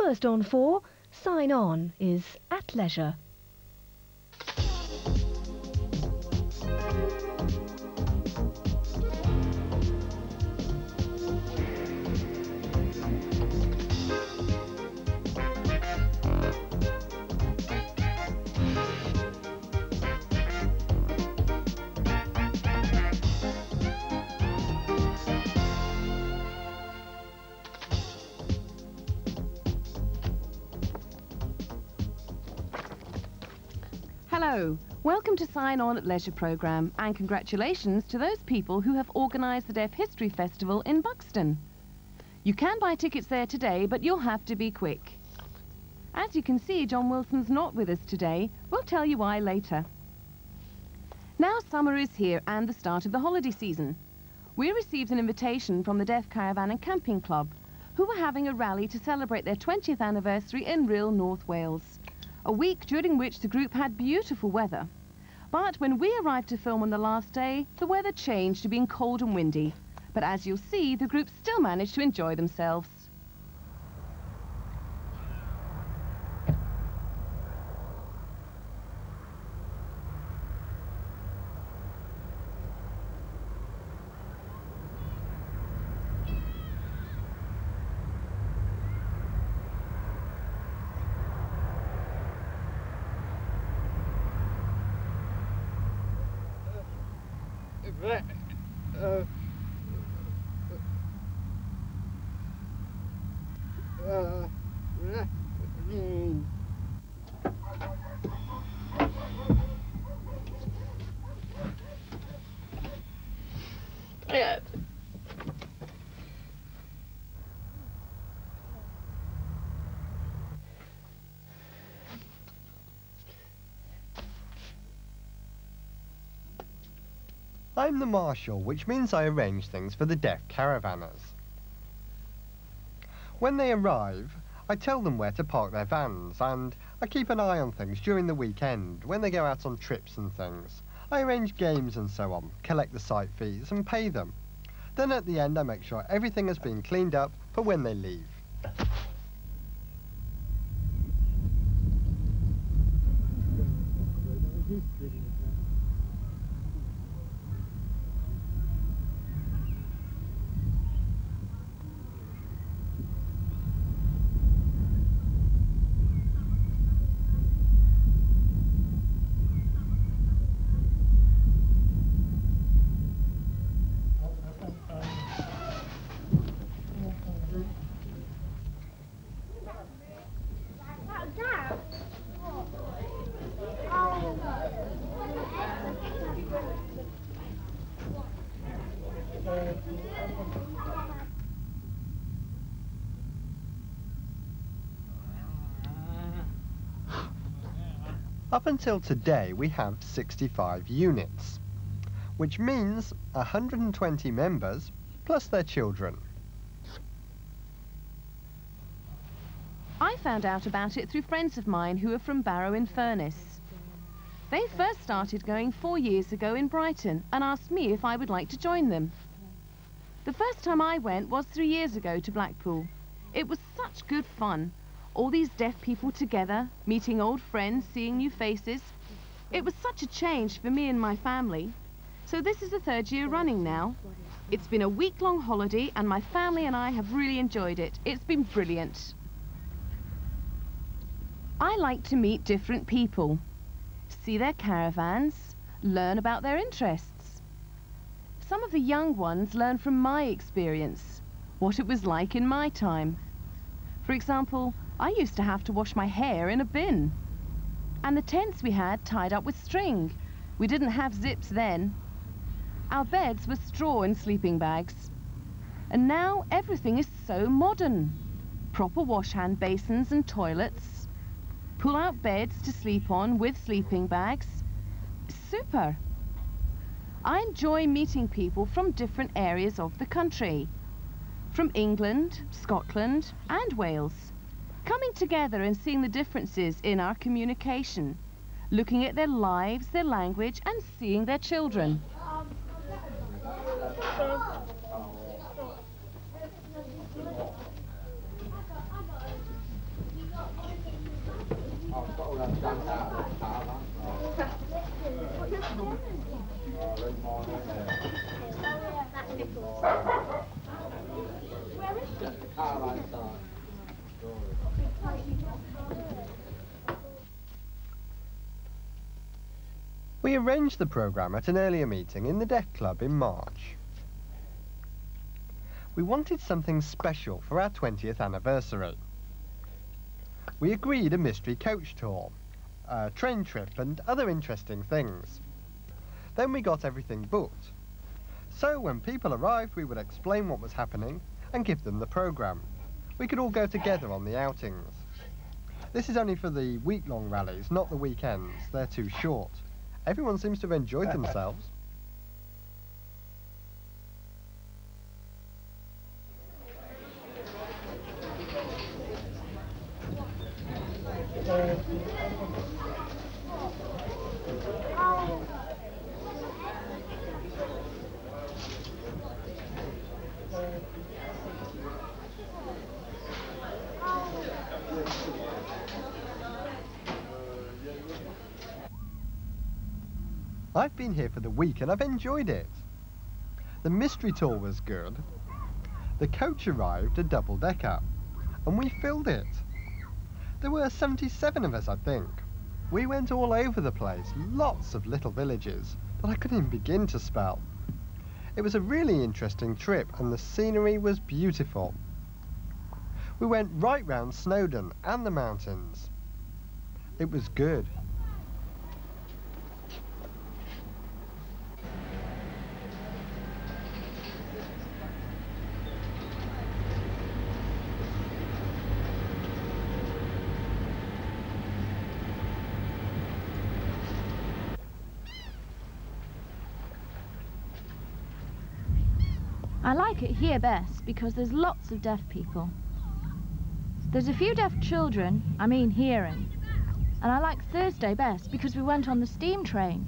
First on 4, Sign On is At Leisure. Hello, welcome to Sign On at Leisure programme, and congratulations to those people who have organised the Deaf History Festival in Buxton. You can buy tickets there today, but you'll have to be quick. As you can see, John Wilson's not with us today. We'll tell you why later. Now summer is here and the start of the holiday season. We received an invitation from the Deaf Caravan and Camping Club, who were having a rally to celebrate their 20th anniversary in real North Wales. A week during which the group had beautiful weather. But when we arrived to film on the last day, the weather changed to being cold and windy. But as you'll see, the group still managed to enjoy themselves. I'm the marshal, which means I arrange things for the deaf caravanners. When they arrive, I tell them where to park their vans, and I keep an eye on things during the weekend when they go out on trips and things. I arrange games and so on, collect the site fees and pay them. Then at the end I make sure everything has been cleaned up for when they leave. Up until today, we have 65 units, which means 120 members plus their children. I found out about it through friends of mine who are from Barrow-in-Furness. They first started going 4 years ago in Brighton and asked me if I would like to join them. The first time I went was 3 years ago to Blackpool. It was such good fun. All these deaf people together, meeting old friends, seeing new faces. It was such a change for me and my family. So this is the 3rd year running now. It's been a week-long holiday and my family and I have really enjoyed it. It's been brilliant. I like to meet different people, see their caravans, learn about their interests. Some of the young ones learn from my experience, what it was like in my time. For example, I used to have to wash my hair in a bin. And the tents we had tied up with string. We didn't have zips then. Our beds were straw and sleeping bags. And now everything is so modern. Proper wash hand basins and toilets. Pull-out beds to sleep on with sleeping bags. Super. I enjoy meeting people from different areas of the country. From England, Scotland and Wales. Coming together and seeing the differences in our communication, looking at their lives, their language, and seeing their children. We arranged the programme at an earlier meeting in the Deaf Club in March. We wanted something special for our 20th anniversary. We agreed a mystery coach tour, a train trip and other interesting things. Then we got everything booked. So when people arrived, we would explain what was happening and give them the programme. We could all go together on the outings. This is only for the week-long rallies, not the weekends. They're too short. Everyone seems to have enjoyed themselves. I've been here for the week and I've enjoyed it. The mystery tour was good. The coach arrived a double-decker and we filled it. There were 77 of us, I think. We went all over the place, lots of little villages that I couldn't even begin to spell. It was a really interesting trip and the scenery was beautiful. We went right round Snowdon and the mountains. It was good. I like it here best because there's lots of deaf people. There's a few deaf children, I mean hearing. And I like Thursday best because we went on the steam train.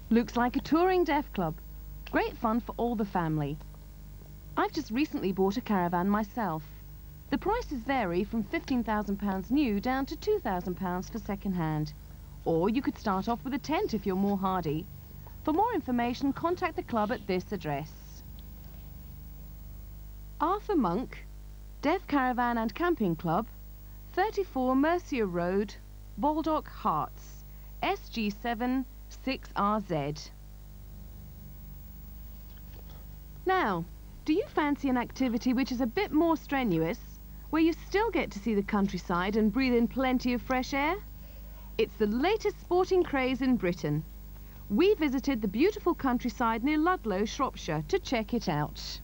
Looks like a touring deaf club. Great fun for all the family. I've just recently bought a caravan myself. The prices vary from £15,000 new down to £2,000 for second-hand. Or you could start off with a tent if you're more hardy. For more information, contact the club at this address. Arthur Monk, Deaf Caravan and Camping Club, 34 Mercia Road, Baldock, Herts, SG7 6RZ. Now, do you fancy an activity which is a bit more strenuous, where you still get to see the countryside and breathe in plenty of fresh air? It's the latest sporting craze in Britain. We visited the beautiful countryside near Ludlow, Shropshire, to check it out.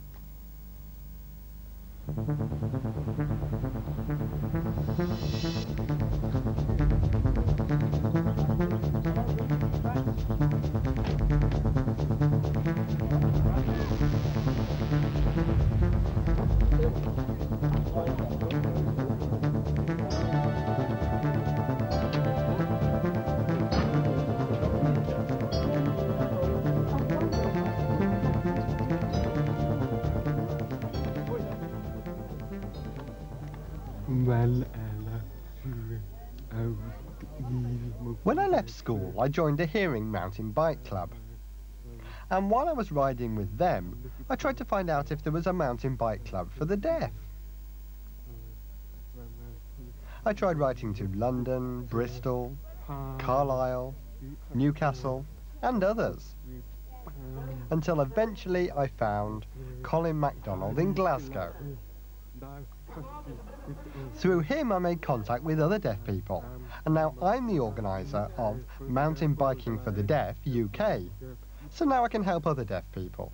When I left school, I joined a hearing mountain bike club. And while I was riding with them, I tried to find out if there was a mountain bike club for the deaf. I tried writing to London, Bristol, Carlisle, Newcastle, and others. Until eventually I found Colin MacDonald in Glasgow. Through him I made contact with other deaf people, and now I'm the organiser of Mountain Biking for the Deaf UK. So now I can help other deaf people.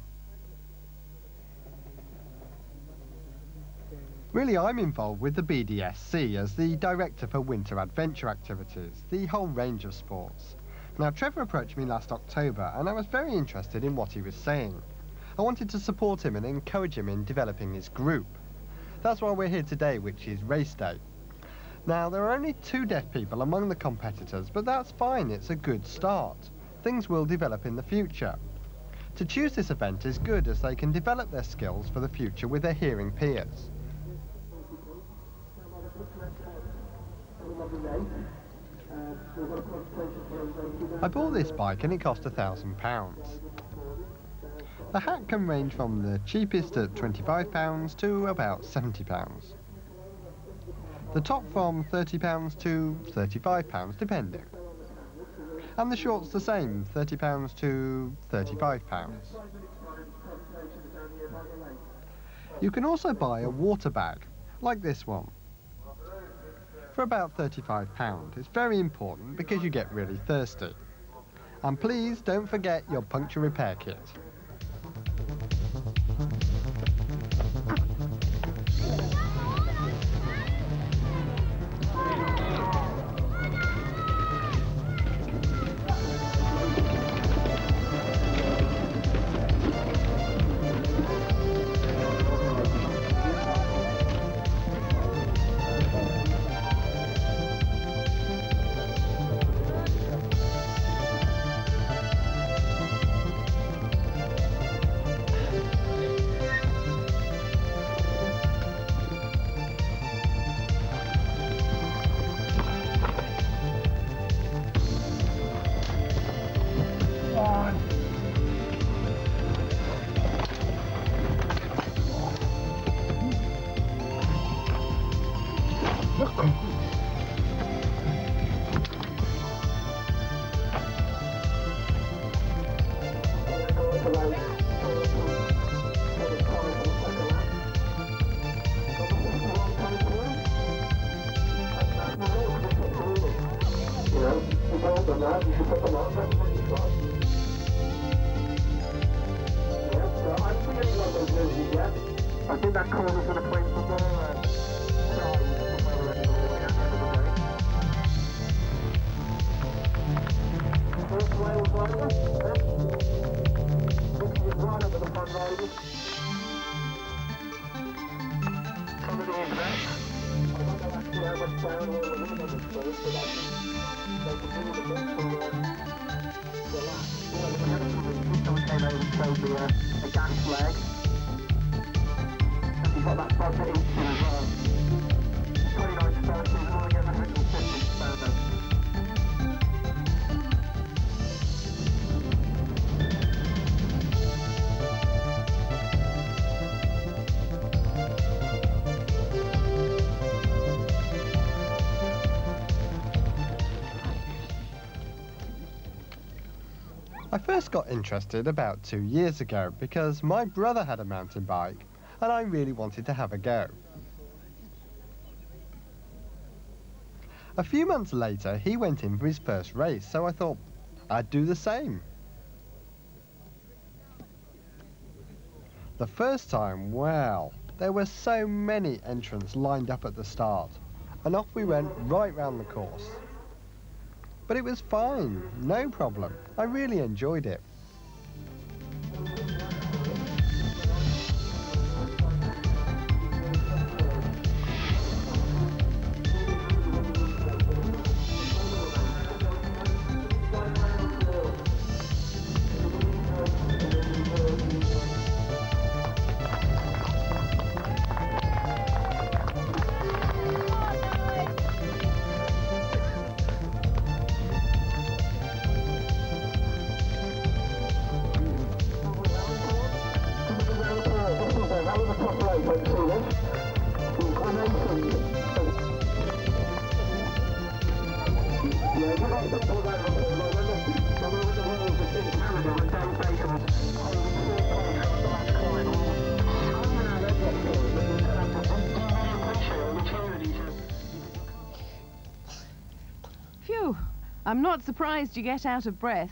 Really, I'm involved with the BDSC as the Director for Winter Adventure Activities, the whole range of sports. Now, Trevor approached me last October and I was very interested in what he was saying. I wanted to support him and encourage him in developing his group. That's why we're here today, which is race day. Now, there are only 2 deaf people among the competitors, but that's fine, it's a good start. Things will develop in the future. To choose this event is good as they can develop their skills for the future with their hearing peers. I bought this bike and it cost £1,000. The hat can range from the cheapest at £25 to about £70. The top from £30 to £35 depending. And the shorts the same, £30 to £35. You can also buy a water bag, like this one, for about £35. It's very important because you get really thirsty. And please don't forget your puncture repair kit. I think that corner's going to play some more. A gas leg. You've got that buzzer each as well. 29 starters, and all together 150 standards. I first got interested about 2 years ago because my brother had a mountain bike and I really wanted to have a go. A few months later, he went in for his first race, so I thought I'd do the same. The first time, well, there were so many entrants lined up at the start, and off we went right round the course. But it was fine, no problem. I really enjoyed it. Phew, I'm not surprised you get out of breath.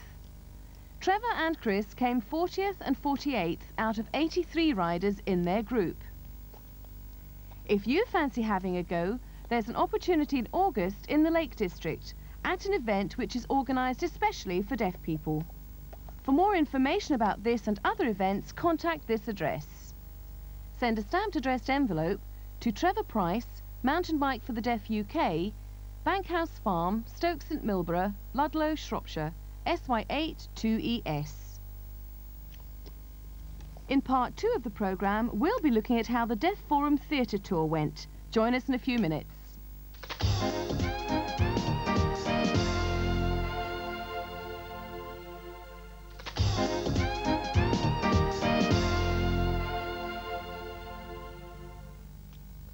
Trevor and Chris came 40th and 48th out of 83 riders in their group. If you fancy having a go, there's an opportunity in August in the Lake District at an event which is organised especially for deaf people. For more information about this and other events, contact this address. Send a stamped addressed envelope to Trevor Price, Mountain Bike for the Deaf UK, Bankhouse Farm, Stoke St Milborough, Ludlow, Shropshire, SY8 2ES. In part 2 of the programme, we'll be looking at how the Deaf Forum Theatre Tour went. Join us in a few minutes.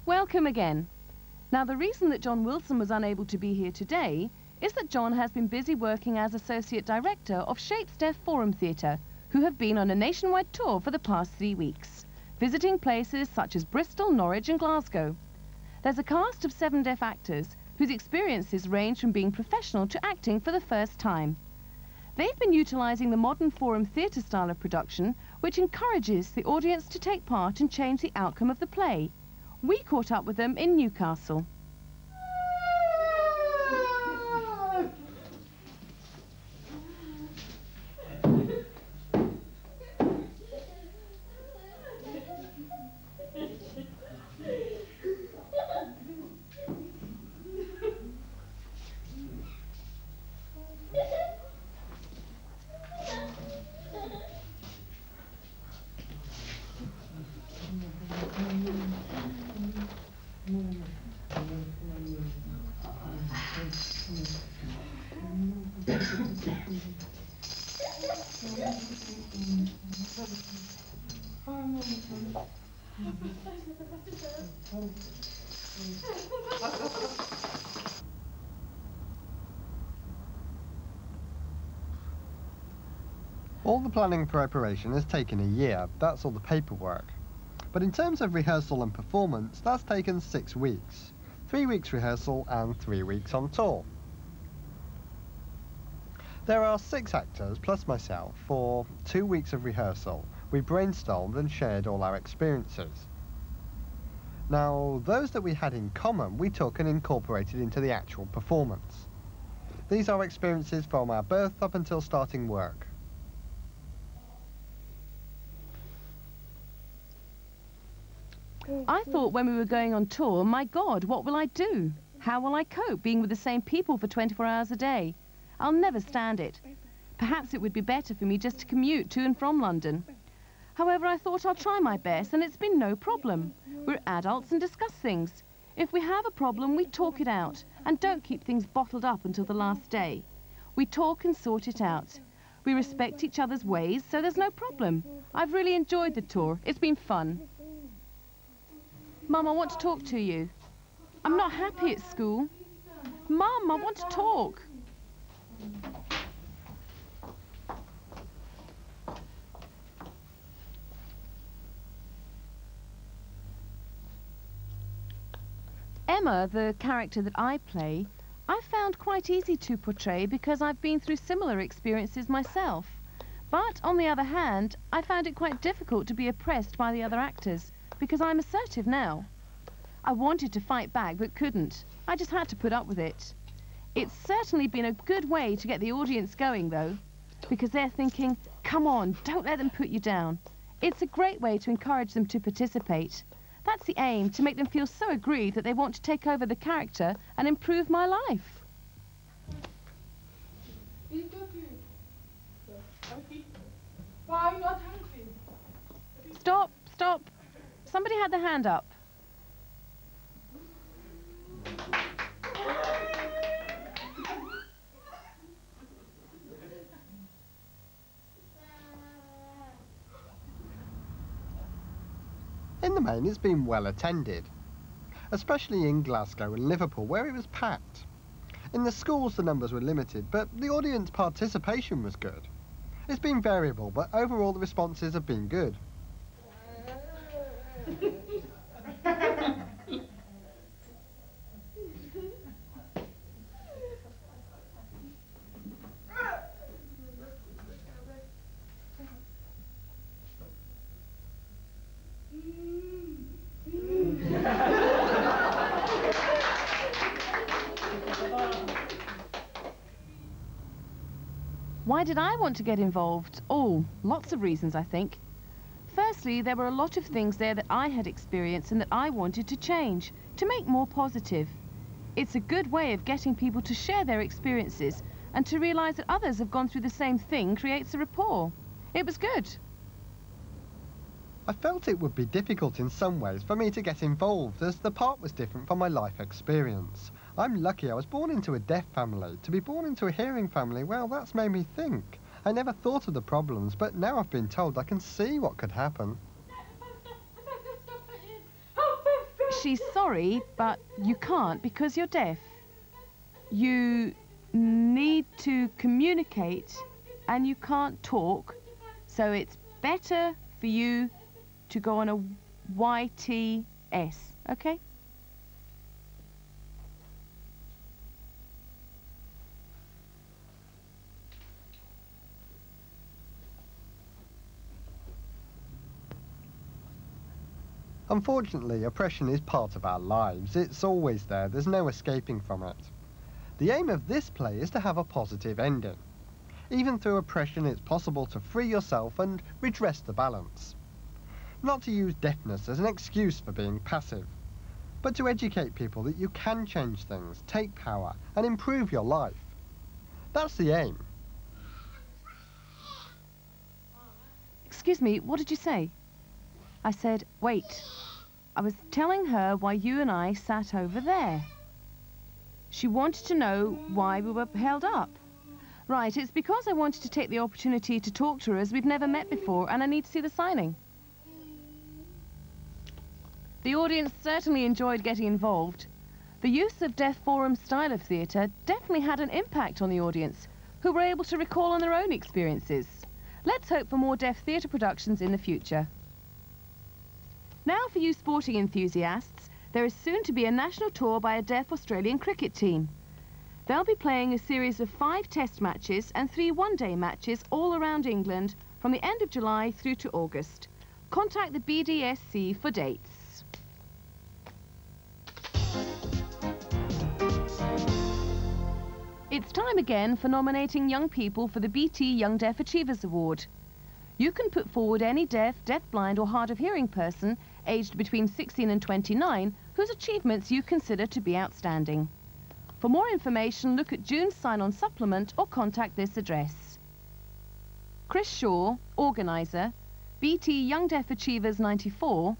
Welcome again. Now, the reason that John Wilson was unable to be here today is that John has been busy working as Associate Director of Shapes Deaf Forum Theatre, who have been on a nationwide tour for the past 3 weeks, visiting places such as Bristol, Norwich and Glasgow. There's a cast of 7 deaf actors whose experiences range from being professional to acting for the first time. They've been utilising the modern forum theatre style of production, which encourages the audience to take part and change the outcome of the play. We caught up with them in Newcastle. All the planning and preparation has taken a year, that's all the paperwork. But in terms of rehearsal and performance, that's taken 6 weeks. 3 weeks rehearsal and 3 weeks on tour. There are 6 actors plus myself for 2 weeks of rehearsal. We brainstormed and shared all our experiences. Now, those that we had in common, we took and incorporated into the actual performance. These are experiences from our birth up until starting work. I thought when we were going on tour, my God, what will I do? How will I cope being with the same people for 24 hours a day? I'll never stand it. Perhaps it would be better for me just to commute to and from London. However, I thought I'll try my best, and it's been no problem. We're adults and discuss things. If we have a problem, we talk it out, and don't keep things bottled up until the last day. We talk and sort it out. We respect each other's ways, so there's no problem. I've really enjoyed the tour. It's been fun. Mum, I want to talk to you. I'm not happy at school. Mum, I want to talk. Emma, the character that I play, I found quite easy to portray because I've been through similar experiences myself. But on the other hand, I found it quite difficult to be oppressed by the other actors because I'm assertive now. I wanted to fight back but couldn't. I just had to put up with it. It's certainly been a good way to get the audience going though, because they're thinking, come on, don't let them put you down. It's a great way to encourage them to participate. That's the aim, to make them feel so aggrieved that they want to take over the character and improve my life. Why are you not hungry? Stop, stop. Somebody had their hand up. In the main, it's been well attended, especially in Glasgow and Liverpool, where it was packed. In the schools, the numbers were limited, but the audience participation was good. It's been variable, but overall the responses have been good. Why did I want to get involved? Oh, lots of reasons, I think. Firstly, there were a lot of things there that I had experienced and that I wanted to change, to make more positive. It's a good way of getting people to share their experiences, and to realise that others have gone through the same thing creates a rapport. It was good. I felt it would be difficult in some ways for me to get involved, as the part was different from my life experience. I'm lucky I was born into a deaf family. To be born into a hearing family, well, that's made me think. I never thought of the problems, but now I've been told I can see what could happen. She's sorry, but you can't because you're deaf. You need to communicate and you can't talk, so it's better for you to go on a YTS, okay? Unfortunately, oppression is part of our lives. It's always there. There's no escaping from it. The aim of this play is to have a positive ending. Even through oppression, it's possible to free yourself and redress the balance. Not to use deafness as an excuse for being passive, but to educate people that you can change things, take power, and improve your life. That's the aim. Excuse me, what did you say? I said, wait. I was telling her why you and I sat over there. She wanted to know why we were held up. Right, it's because I wanted to take the opportunity to talk to her as we've never met before, and I need to see the signing. The audience certainly enjoyed getting involved. The use of Deaf Forum style of theatre definitely had an impact on the audience, who were able to recall on their own experiences. Let's hope for more deaf theatre productions in the future. Now for you sporting enthusiasts, there is soon to be a national tour by a deaf Australian cricket team. They'll be playing a series of 5 test matches and 3 one-day matches all around England from the end of July through to August. Contact the BDSC for dates. It's time again for nominating young people for the BT Young Deaf Achievers Award. You can put forward any deaf, deafblind or hard of hearing person aged between 16 and 29 whose achievements you consider to be outstanding. For more information, look at June's sign-on supplement or contact this address. Chris Shaw, Organiser, BT Young Deaf Achievers 94,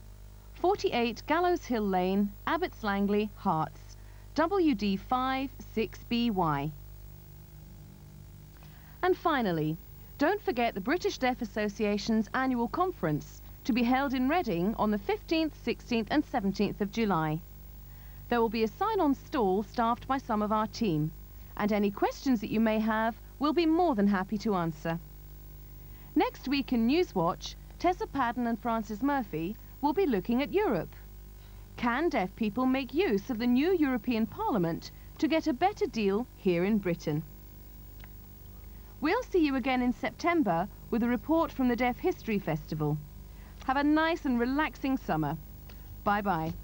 48 Gallows Hill Lane, Abbots Langley, Hearts, WD5 6BY. And finally, don't forget the British Deaf Association's annual conference, to be held in Reading on the 15th, 16th and 17th of July. There will be a sign-on stall staffed by some of our team, and any questions that you may have, we'll be more than happy to answer. Next week in Newswatch, Tessa Padden and Francis Murphy will be looking at Europe. Can deaf people make use of the new European Parliament to get a better deal here in Britain? We'll see you again in September with a report from the Deaf History Festival. Have a nice and relaxing summer. Bye-bye.